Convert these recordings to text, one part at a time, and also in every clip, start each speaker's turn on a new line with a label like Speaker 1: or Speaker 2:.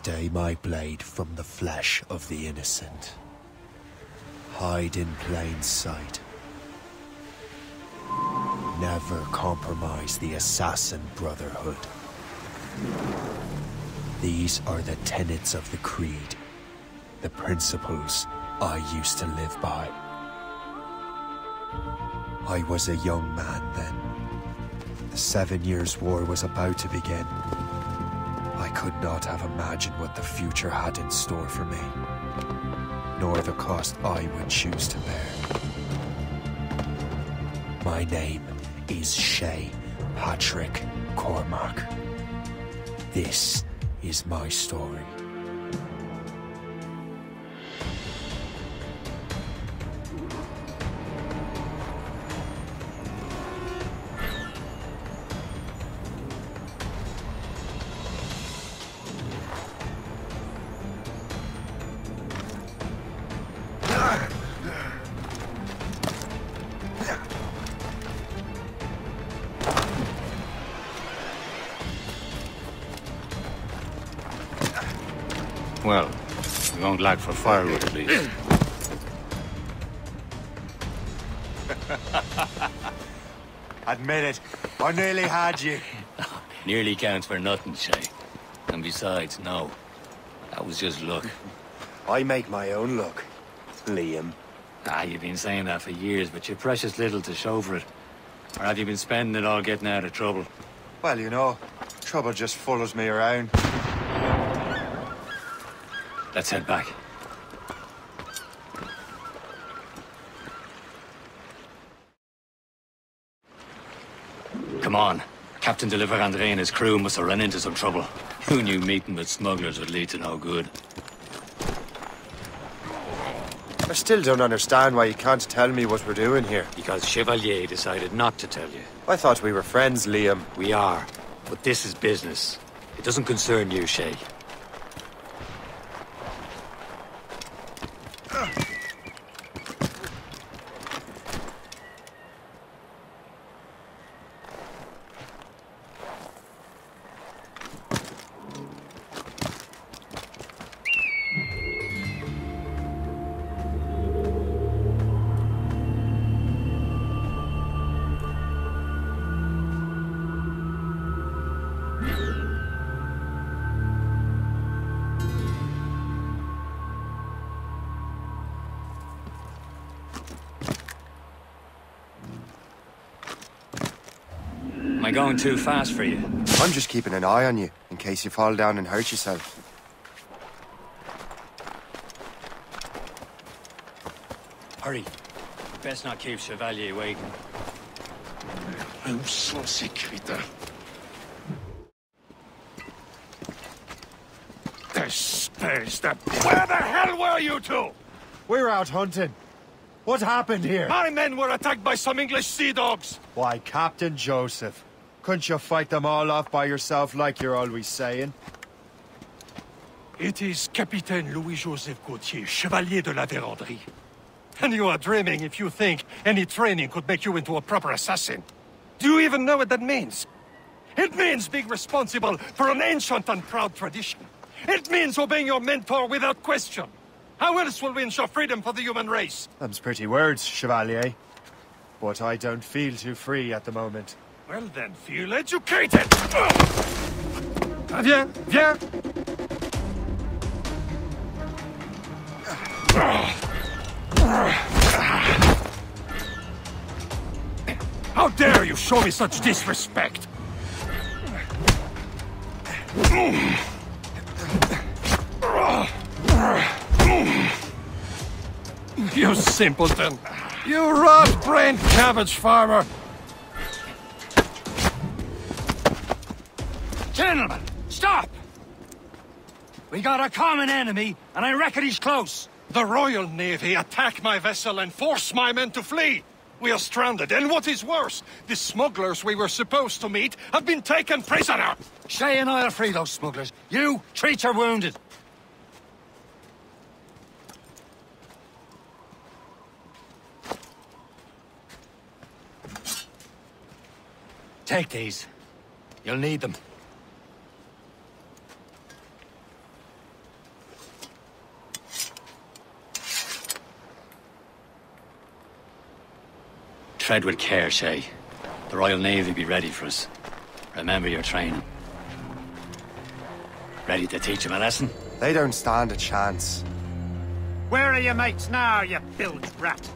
Speaker 1: Stay my blade from the flesh of the innocent. Hide in plain sight. Never compromise the Assassin Brotherhood. These are the tenets of the Creed, the principles I used to live by. I was a young man then. The 7 Years' War was about to begin. I could not have imagined what the future had in store for me, nor the cost I would choose to bear. My name is Shay Patrick Cormac. This is my story.
Speaker 2: Well, we won't lack for firewood at least.
Speaker 3: Admit it, I nearly had you.
Speaker 2: Nearly counts for nothing, Shay. And besides, no. That was just luck.
Speaker 3: I make my own luck, Liam.
Speaker 2: You've been saying that for years, but you've precious little to show for it. Or have you been spending it all getting out of trouble?
Speaker 3: Well, you know, trouble just follows me around.
Speaker 2: Let's head back. Come on. Captain de Liverandre and his crew must have run into some trouble. Who knew meeting with smugglers would lead to no good?
Speaker 3: I still don't understand why you can't tell me what we're doing here.
Speaker 2: Because Chevalier decided not to tell you.
Speaker 3: I thought we were friends, Liam.
Speaker 2: We are. But this is business. It doesn't concern you, Shay. Am I going too fast for you?
Speaker 3: I'm just keeping an eye on you, in case you fall down and hurt yourself.
Speaker 2: Hurry. Best not keep Chevalier waiting.
Speaker 4: Nous sommes sécuritaires. Where the hell were you two?
Speaker 3: We're out hunting. What happened here?
Speaker 4: My men were attacked by some English sea dogs.
Speaker 3: Why, Captain Joseph. Couldn't you fight them all off by yourself like you're always saying?
Speaker 4: It is Capitaine Louis-Joseph Gauthier, Chevalier de la Vérendrye. And you are dreaming if you think any training could make you into a proper assassin. Do you even know what that means? It means being responsible for an ancient and proud tradition. It means obeying your mentor without question. How else will we ensure freedom for the human race?
Speaker 3: Them's pretty words, Chevalier. But I don't feel too free at the moment.
Speaker 4: Well then, feel educated! Viens, viens! How dare you show me such disrespect? You simpleton! You rat-brained cabbage farmer!
Speaker 2: Gentlemen, stop! We got a common enemy, and I reckon he's close.
Speaker 4: The Royal Navy attack my vessel and force my men to flee! We are stranded, and what is worse, the smugglers we were supposed to meet have been taken prisoner!
Speaker 2: Shay and I'll free those smugglers. You, treat your wounded. Take these. You'll need them. tread with care, Shay. The Royal Navy be ready for us. Remember your training. Ready to teach them a lesson?
Speaker 3: They don't stand a chance.
Speaker 5: Where are your mates now, you bilge rat?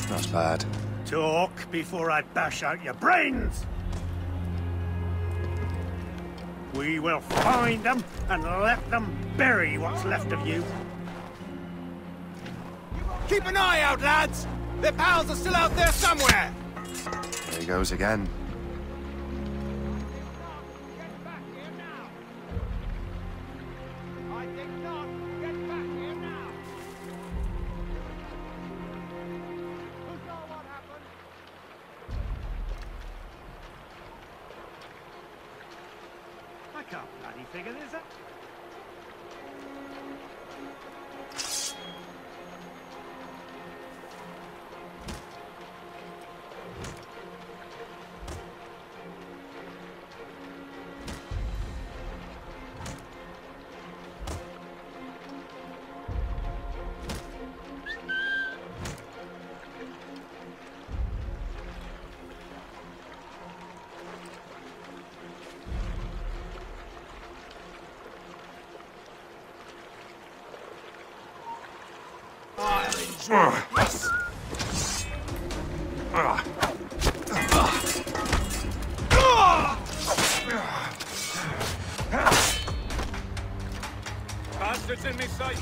Speaker 3: Not bad.
Speaker 5: Talk before I bash out your brains! We will find them and let them bury what's left of you.
Speaker 6: Keep an eye out, lads! Their pals are still out there somewhere!
Speaker 3: There he goes again.
Speaker 5: I can't bloody figure this out.
Speaker 6: Bastards in me sight!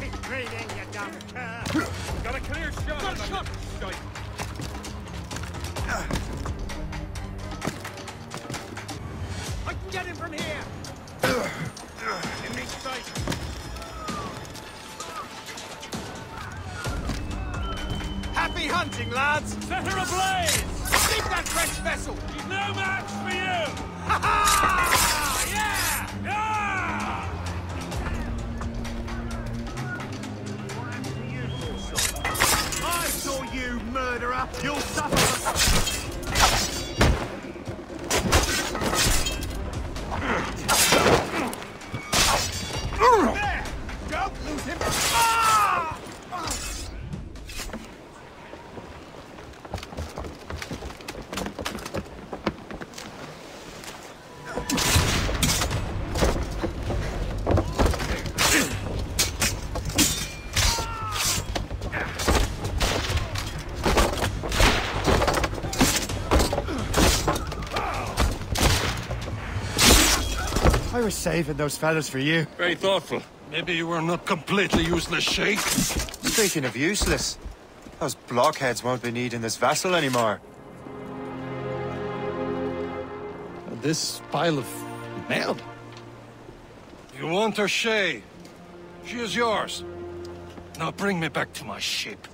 Speaker 5: Keep breathing, you dumb cur!
Speaker 6: Got a clear shot on them! Shite. I can get him from here! In me sight! Happy hunting, lads!
Speaker 7: Set her ablaze!
Speaker 6: Keep that French vessel!
Speaker 7: She's no match for you!
Speaker 6: Ha ha! Yeah!
Speaker 7: Ah!
Speaker 5: I saw you, murderer! You'll suffer!
Speaker 6: There! Don't lose him! Ah!
Speaker 3: I was saving those fellas for you.
Speaker 7: Very thoughtful.
Speaker 4: Maybe you were not completely useless, Shay.
Speaker 3: Speaking of useless, those blockheads won't be needing this vessel anymore.
Speaker 4: This pile of mail? You want her, Shay? She is yours. Now bring me back to my ship.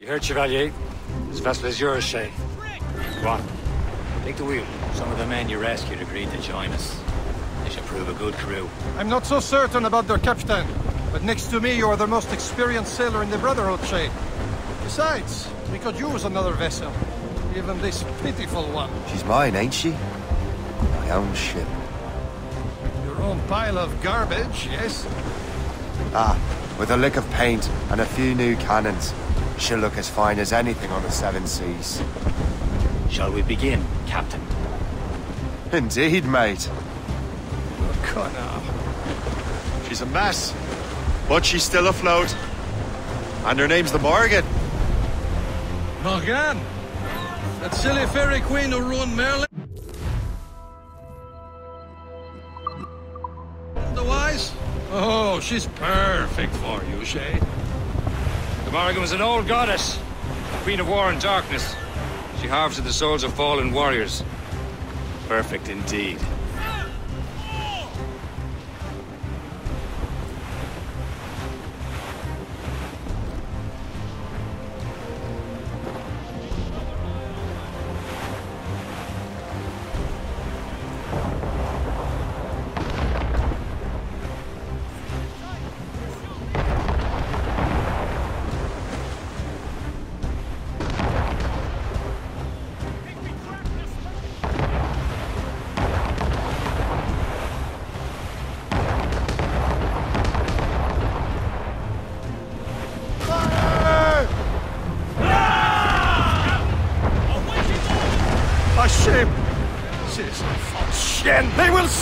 Speaker 2: You heard, Chevalier? This vessel is yours, Shay. Go on. Take the wheel. Some of the men you rescued agreed to join us. They should prove a good crew.
Speaker 4: I'm not so certain about their captain, but next to me you are the most experienced sailor in the Brotherhood, Shay. Besides, we could use another vessel. Even this pitiful one.
Speaker 3: She's mine, ain't she? My own ship.
Speaker 4: Your own pile of garbage, yes?
Speaker 3: Ah, with a lick of paint and a few new cannons. She'll look as fine as anything on the Seven Seas.
Speaker 2: Shall we begin, Captain?
Speaker 3: Indeed, mate.
Speaker 4: Come now.
Speaker 3: She's a mess, but she's still afloat. And her name's the Morgan.
Speaker 4: Morgan? That silly fairy queen who ruined Merlin? Otherwise? Oh, she's perfect for you, Shay.
Speaker 7: The Morrigan was an old goddess, queen of war and darkness. She harvested the souls of fallen warriors.
Speaker 2: Perfect indeed.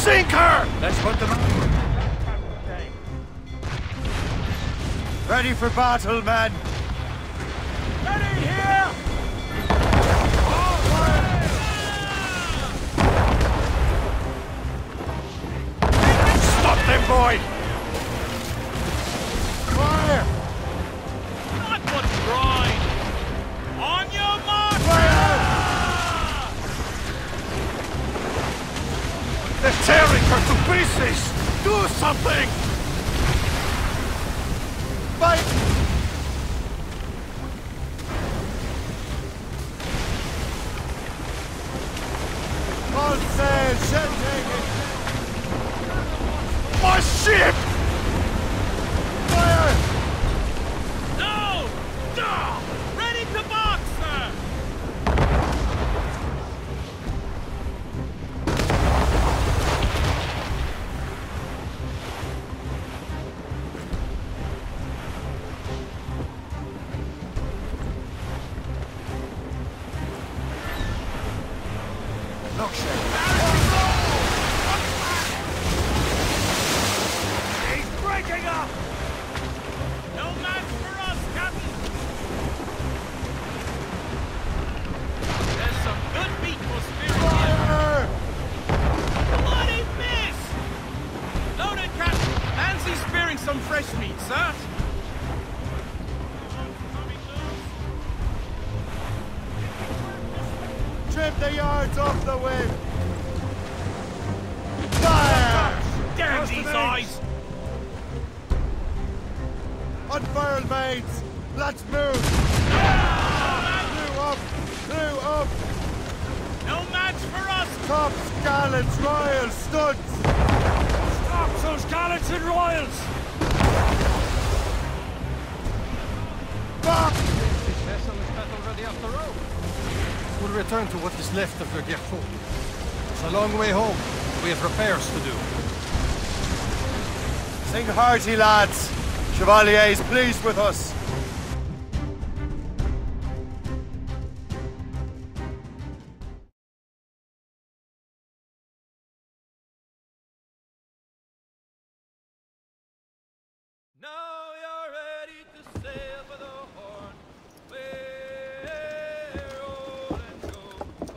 Speaker 4: Sink her!
Speaker 6: Let's put them on.
Speaker 3: Ready for battle, men!
Speaker 6: Ready here!
Speaker 4: Stop them, boy!
Speaker 3: Fire!
Speaker 6: Not but right! On your mark!
Speaker 4: They're tearing her to pieces! Do something!
Speaker 3: Fight! All sail, shell taken!
Speaker 4: My ship!
Speaker 3: Fire!
Speaker 6: No! Duh! Ready to box, sir! He's breaking up! No match for us, Captain! There's some good meat for Spirit here. Bloody miss! Loaded, Captain! Nancy's spearing some fresh meat, sir.
Speaker 3: Trim the yards off the wind! Fire!
Speaker 6: Damn these eyes!
Speaker 3: Unfurl, mates! Let's move! Through up!
Speaker 6: No match for us!
Speaker 3: Tops, gallants, royals, studs!
Speaker 6: Stop those gallants and royals!
Speaker 3: Back!
Speaker 4: This vessel is not already off the road. We'll return to what is left of the Gerfaut. It's a long way home. We have repairs to do.
Speaker 3: Sing hearty, lads! Chevalier is pleased with us.
Speaker 6: Now you're ready to sail for the Horn. We're old and show.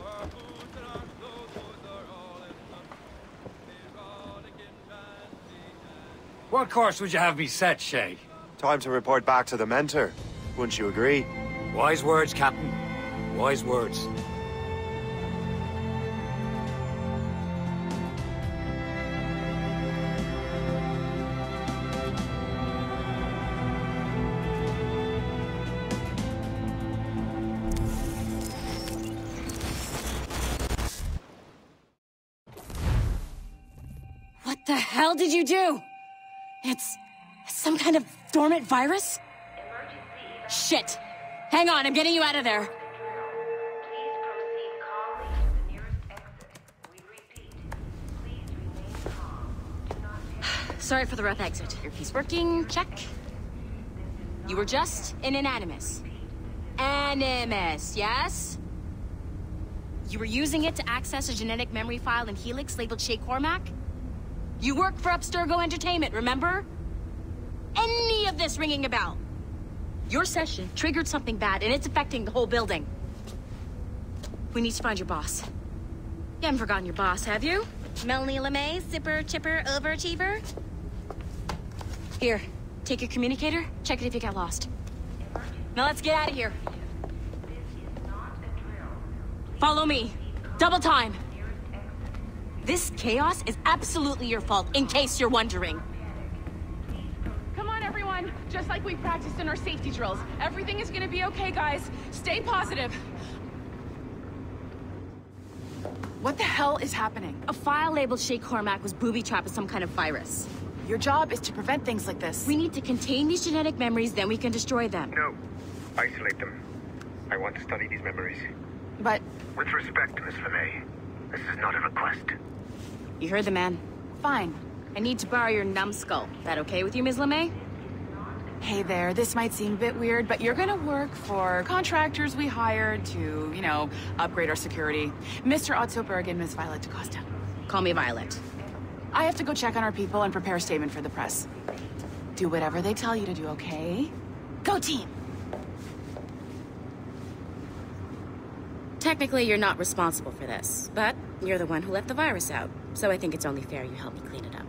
Speaker 6: Our boots and our clothes are all in one. We're rolling in fancy and
Speaker 2: What course would you have me set, Shay?
Speaker 3: Time to report back to the mentor. Wouldn't you agree?
Speaker 2: Wise words, Captain. Wise words.
Speaker 8: What the hell did you do? It's some kind of dormant virus? Shit! Hang on, I'm getting you out of there.
Speaker 9: Please proceed calmly to the nearest exit. We repeat, please remain calm. Do not panic.
Speaker 8: Sorry for the rough exit. Earpiece working, check. You were just in an Animus. Animus, yes? You were using it to access a genetic memory file in Helix labeled Shay Cormac? You work for Abstergo Entertainment, remember? Any of this ringing a bell? Your session triggered something bad, and it's affecting the whole building. We need to find your boss. You haven't forgotten your boss, have you? Melanie LeMay, zipper, chipper, overachiever? Here, take your communicator, check it if you got lost. Now let's get out of here. Follow me. Double time. This chaos is absolutely your fault, in case you're wondering.
Speaker 10: Come on, everyone. Just like we practiced in our safety drills. Everything is gonna be okay, guys. Stay positive. What the hell is happening?
Speaker 8: A file labeled Shay Cormac was booby-trapped with some kind of virus.
Speaker 10: Your job is to prevent things like this.
Speaker 8: We need to contain these genetic memories, then we can destroy them.
Speaker 11: No. Isolate them. I want to study these memories.
Speaker 10: But...
Speaker 11: With respect, Miss LeMay, this is not a request.
Speaker 8: You heard the man.
Speaker 10: Fine.
Speaker 8: I need to borrow your numbskull. That okay with you, Ms. LeMay?
Speaker 10: Hey there, this might seem a bit weird, but you're gonna work for contractors we hired to, upgrade our security. Mr. Otto Berg and Miss Violet DaCosta.
Speaker 8: Call me Violet.
Speaker 10: I have to go check on our people and prepare a statement for the press. Do whatever they tell you to do, okay? Go team!
Speaker 8: Technically, you're not responsible for this, but you're the one who let the virus out, so I think it's only fair you help me clean it up.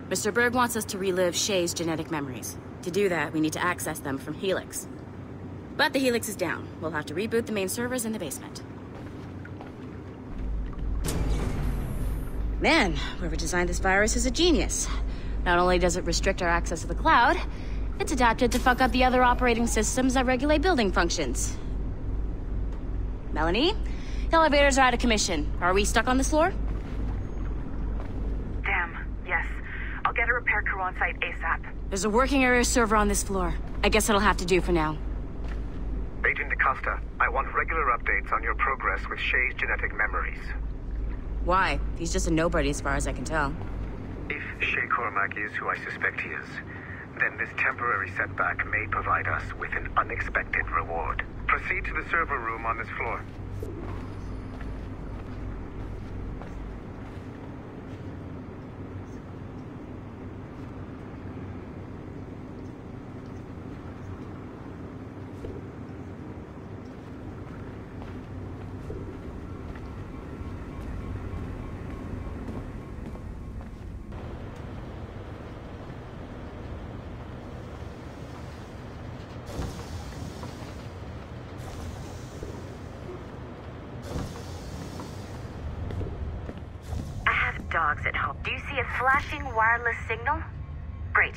Speaker 8: Mr. Berg wants us to relive Shay's genetic memories. To do that, we need to access them from Helix. But the Helix is down. We'll have to reboot the main servers in the basement. Man, whoever designed this virus is a genius. Not only does it restrict our access to the cloud, it's adapted to fuck up the other operating systems that regulate building functions. Melanie? The elevators are out of commission. Are we stuck on this floor?
Speaker 12: Damn, yes. I'll get a repair crew on site ASAP.
Speaker 8: There's a working area server on this floor. I guess that'll have to do for now.
Speaker 11: Agent DaCosta, I want regular updates on your progress with Shay's genetic memories.
Speaker 8: Why? He's just a nobody as far as I can tell.
Speaker 11: If Shay Cormac is who I suspect he is, then this temporary setback may provide us with an unexpected reward. Proceed to the server room on this floor.
Speaker 12: Dogs at home. Do you see a flashing wireless signal? Great.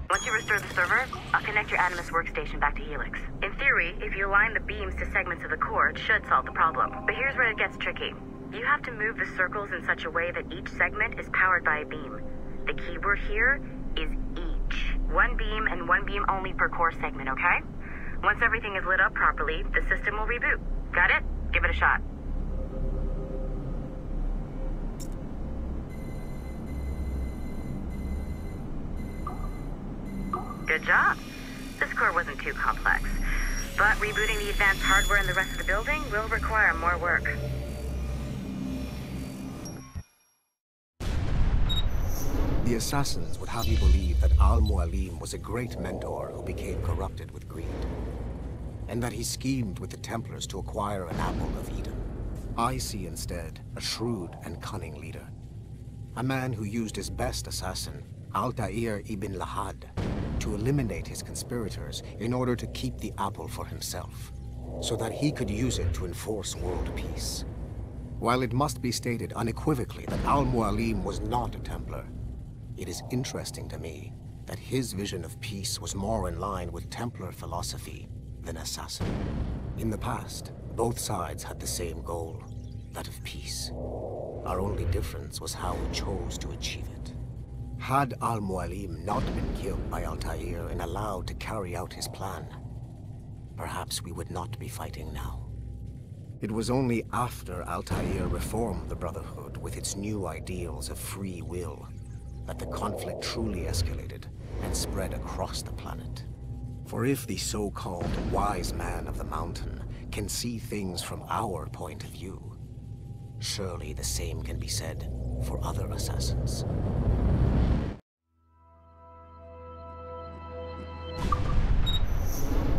Speaker 12: Once you restore the server, I'll connect your Animus workstation back to Helix. In theory, if you align the beams to segments of the core, it should solve the problem. But here's where it gets tricky. You have to move the circles in such a way that each segment is powered by a beam. The keyword here is each. One beam and one beam only per core segment, okay? Once everything is lit up properly, the system will reboot. Got it? Give it a shot. Good job. This core wasn't too complex. But rebooting the advanced hardware in the rest of the building will require more work.
Speaker 13: The Assassins would have you believe that Al-Mualim was a great mentor who became corrupted with greed, and that he schemed with the Templars to acquire an apple of Eden. I see instead a shrewd and cunning leader. A man who used his best assassin, Altair ibn Lahad, to eliminate his conspirators in order to keep the apple for himself, so that he could use it to enforce world peace. While it must be stated unequivocally that Al-Mualim was not a Templar, it is interesting to me that his vision of peace was more in line with Templar philosophy than assassin. In the past, both sides had the same goal, that of peace. Our only difference was how we chose to achieve it. Had Al-Mualim not been killed by Altair and allowed to carry out his plan, perhaps we would not be fighting now. It was only after Altair reformed the Brotherhood with its new ideals of free will that the conflict truly escalated and spread across the planet. For if the so-called wise man of the mountain can see things from our point of view, surely the same can be said for other assassins.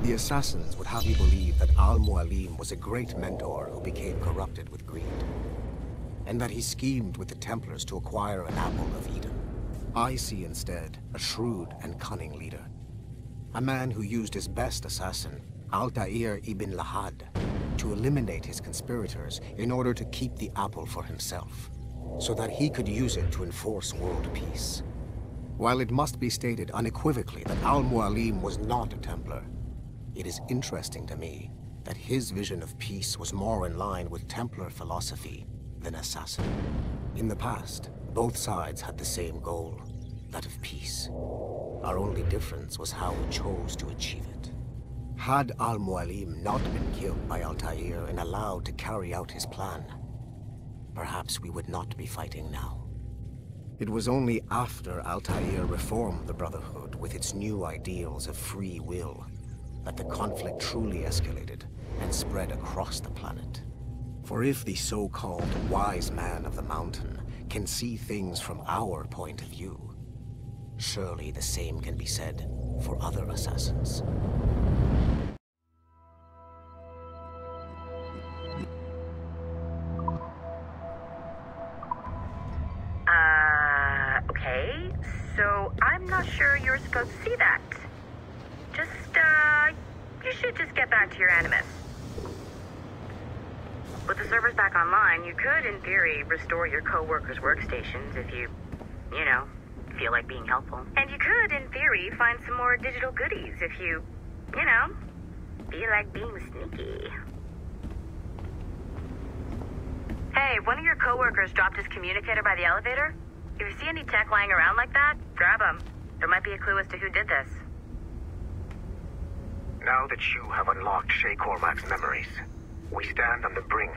Speaker 13: The Assassins would have you believe that Al-Mualim was a great mentor who became corrupted with greed, and that he schemed with the Templars to acquire an apple of Eden. I see instead a shrewd and cunning leader. A man who used his best assassin, Altair ibn Lahad, to eliminate his conspirators in order to keep the apple for himself, so that he could use it to enforce world peace. While it must be stated unequivocally that Al-Mualim was not a Templar, it is interesting to me that his vision of peace was more in line with Templar philosophy than assassin. In the past, both sides had the same goal, that of peace. Our only difference was how we chose to achieve it. Had Al-Mualim not been killed by Altair and allowed to carry out his plan, perhaps we would not be fighting now. It was only after Altair reformed the Brotherhood with its new ideals of free will that the conflict truly escalated and spread across the planet. For if the so-called wise man of the mountain can see things from our point of view. Surely the same can be said for other assassins.
Speaker 12: Okay. So I'm not sure you're supposed to see that. You should just get back to your Animus. With the servers back online, you could, in theory, restore your co-workers' workstations if you feel like being helpful. And you could, in theory, find some more digital goodies if you feel like being sneaky. Hey, one of your co-workers dropped his communicator by the elevator. If you see any tech lying around like that, grab them. There might be a clue as to who did this.
Speaker 11: Now that you have unlocked Shay Cormac's memories, we stand on the brink.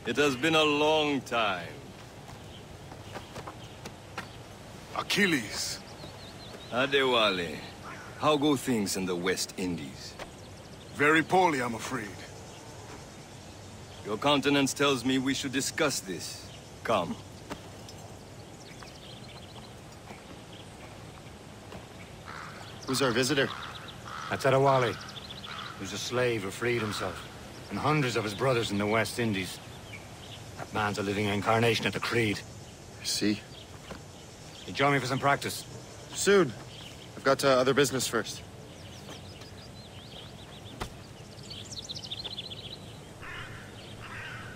Speaker 14: It has been a long time.
Speaker 15: Achilles.
Speaker 14: Adewale, how go things in the West Indies?
Speaker 15: Very poorly, I'm afraid.
Speaker 14: Your countenance tells me we should discuss this. Come.
Speaker 3: Who's our visitor?
Speaker 2: That's Adewale. He was a slave who freed himself, and hundreds of his brothers in the West Indies. That man's a living incarnation of the Creed.
Speaker 3: I see.
Speaker 2: You join me for some practice?
Speaker 3: Soon. I've got other business first.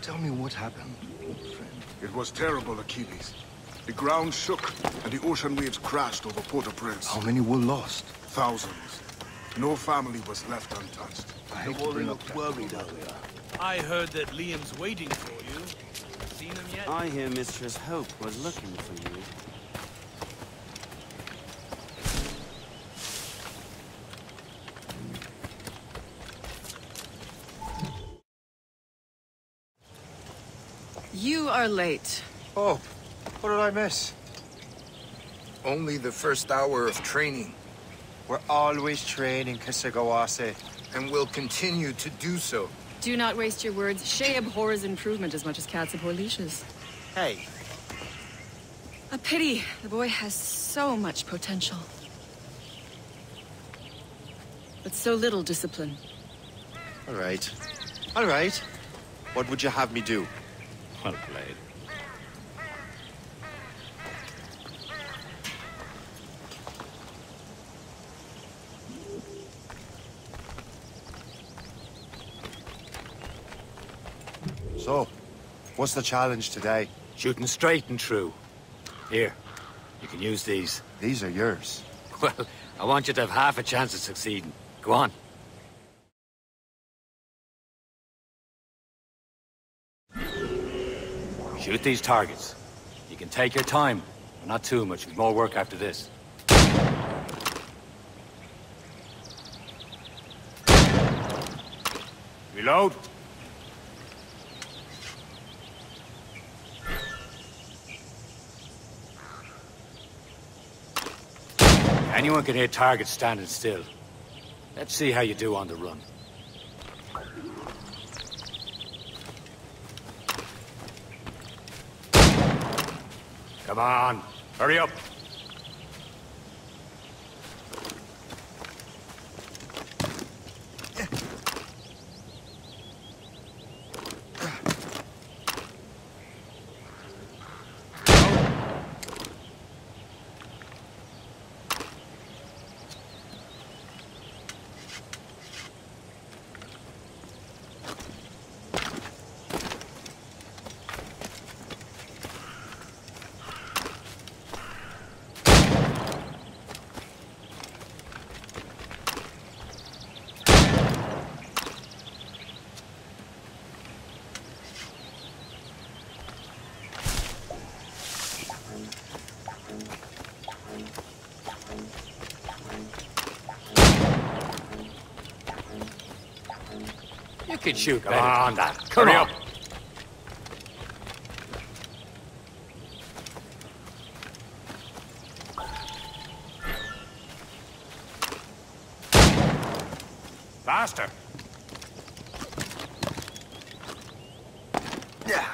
Speaker 15: Tell me what happened, old friend. It was terrible, Achilles. The ground shook, and the ocean waves crashed over Port-au-Prince.
Speaker 16: How many were lost?
Speaker 15: Thousands. No family was left untouched.
Speaker 16: I hate to bring up worried earlier.
Speaker 6: I heard that Liam's waiting for you. Seen him yet?
Speaker 17: I hear Mistress Hope was looking for you.
Speaker 18: You are late.
Speaker 1: Oh, what did I miss?
Speaker 16: Only the first hour of training.
Speaker 1: We're always training, Kisagawase.
Speaker 16: And will continue to do so.
Speaker 18: Do not waste your words. Shay abhors improvement as much as cats abhor leashes.
Speaker 1: Hey.
Speaker 18: A pity. The boy has so much potential. But so little discipline.
Speaker 1: All right. All right. What would you have me do?
Speaker 2: Well played.
Speaker 1: So, what's the challenge today?
Speaker 2: Shooting straight and true. Here, you can use these.
Speaker 1: These are yours.
Speaker 2: Well, I want you to have half a chance of succeeding. Go on. Shoot these targets. You can take your time, but not too much. We've more work after this. Reload. Anyone can hit targets standing still. Let's see how you do on the run. Come on, hurry up. You can shoot
Speaker 6: Come
Speaker 2: better
Speaker 6: on,
Speaker 2: than that.
Speaker 6: come
Speaker 2: Hurry
Speaker 6: on.
Speaker 2: up.
Speaker 6: Faster.
Speaker 3: Yeah.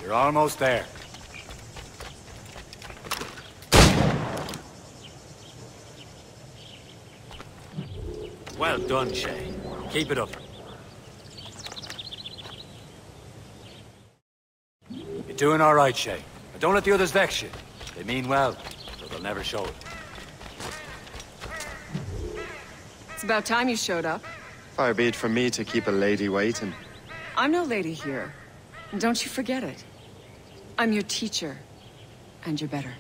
Speaker 2: You're almost there. Well done, Shay. Keep it up. You're doing all right, Shay. But don't let the others vex you. They mean well, so they'll never show it.
Speaker 18: It's about time you showed up.
Speaker 3: Far be it from me to keep a lady waiting.
Speaker 18: I'm no lady here. And don't you forget it. I'm your teacher. And you're better.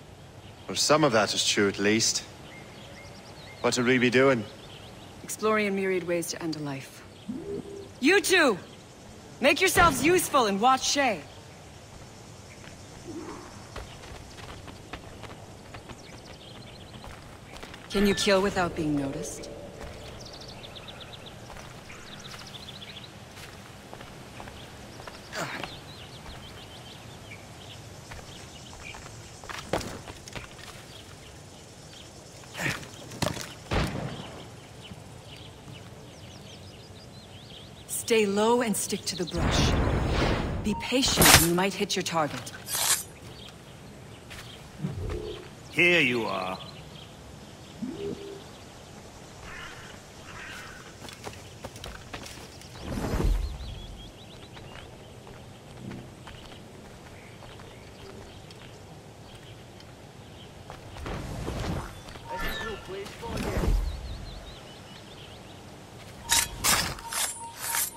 Speaker 3: Well, some of that is true at least. What would we be doing?
Speaker 18: Exploring a myriad ways to end a life. You two! Make yourselves useful and watch Shay. Can you kill without being noticed? Stay low and stick to the brush. Be patient and you might hit your target.
Speaker 5: Here you are.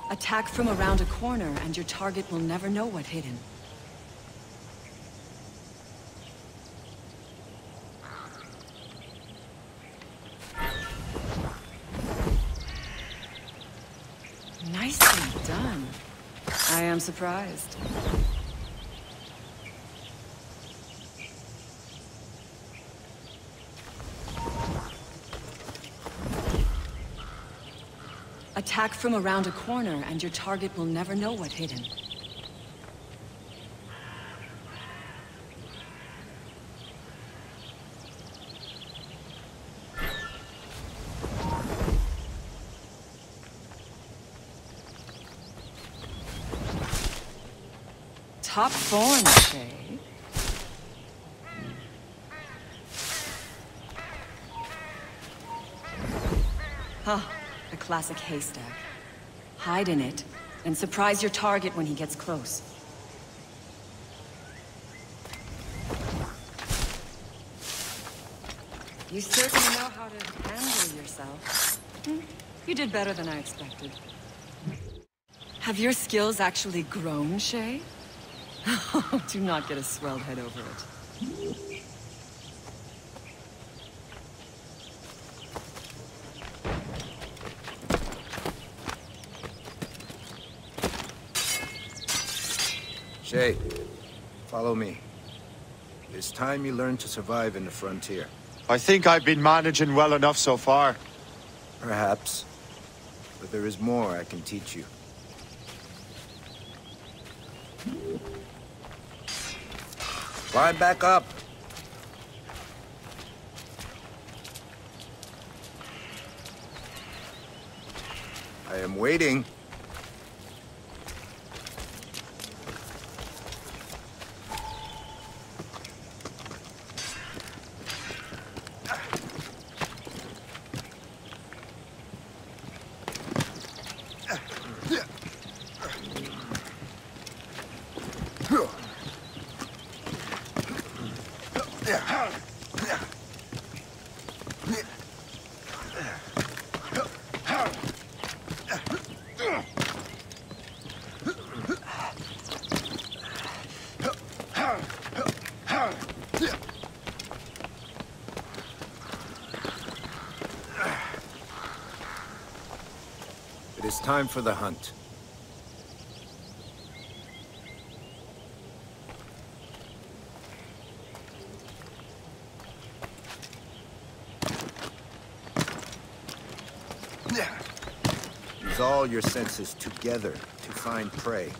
Speaker 18: Attack from around a corner, and your target will never know what hit him. Nicely done. I am surprised. Attack from around a corner, and your target will never know what hit him. Top form, Shay. Huh. A classic haystack. Hide in it, and surprise your target when he gets close. You certainly know how to handle yourself. You did better than I expected. Have your skills actually grown, Shay? Do not get a swelled head over it.
Speaker 16: Shay, follow me. It's time you learn to survive in the frontier.
Speaker 3: I think I've been managing well enough so far.
Speaker 16: Perhaps. But there is more I can teach you. Climb back up! I am waiting. It is time for the hunt. Use all your senses together to find prey.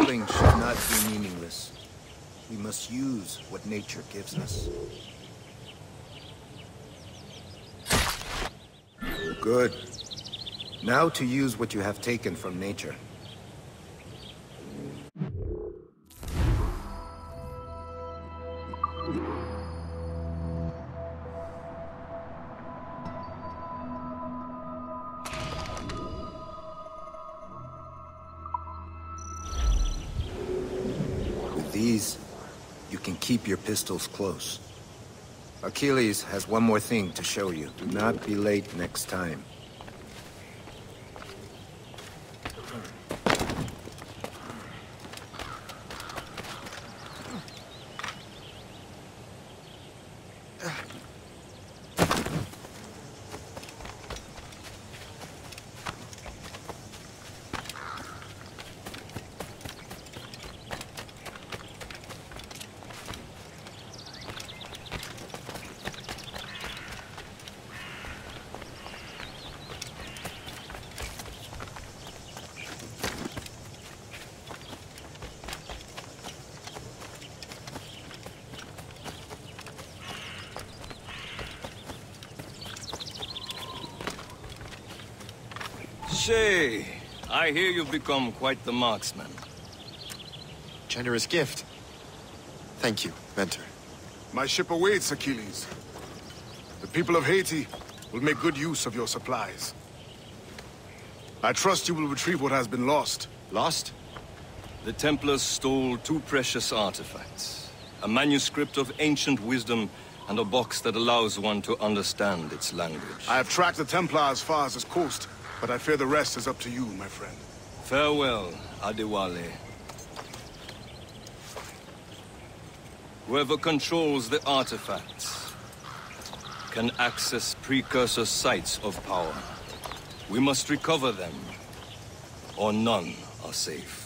Speaker 16: Killing should not be meaningless. We must use what nature gives us. Good. Now to use what you have taken from nature. With these, you can keep your pistols close. Achilles has one more thing to show you. Do not be late next time.
Speaker 14: Shay, I hear you've become quite the marksman.
Speaker 1: Generous gift. Thank you, Mentor.
Speaker 15: My ship awaits, Achilles. The people of Haiti will make good use of your supplies. I trust you will retrieve what has been lost.
Speaker 1: Lost?
Speaker 14: The Templars stole 2 precious artifacts. A manuscript of ancient wisdom and a box that allows one to understand its language.
Speaker 15: I have tracked the Templar as far as this coast, but I fear the rest is up to you, my friend.
Speaker 14: Farewell, Adewale. Whoever controls the artifacts can access precursor sites of power. We must recover them, or none are safe.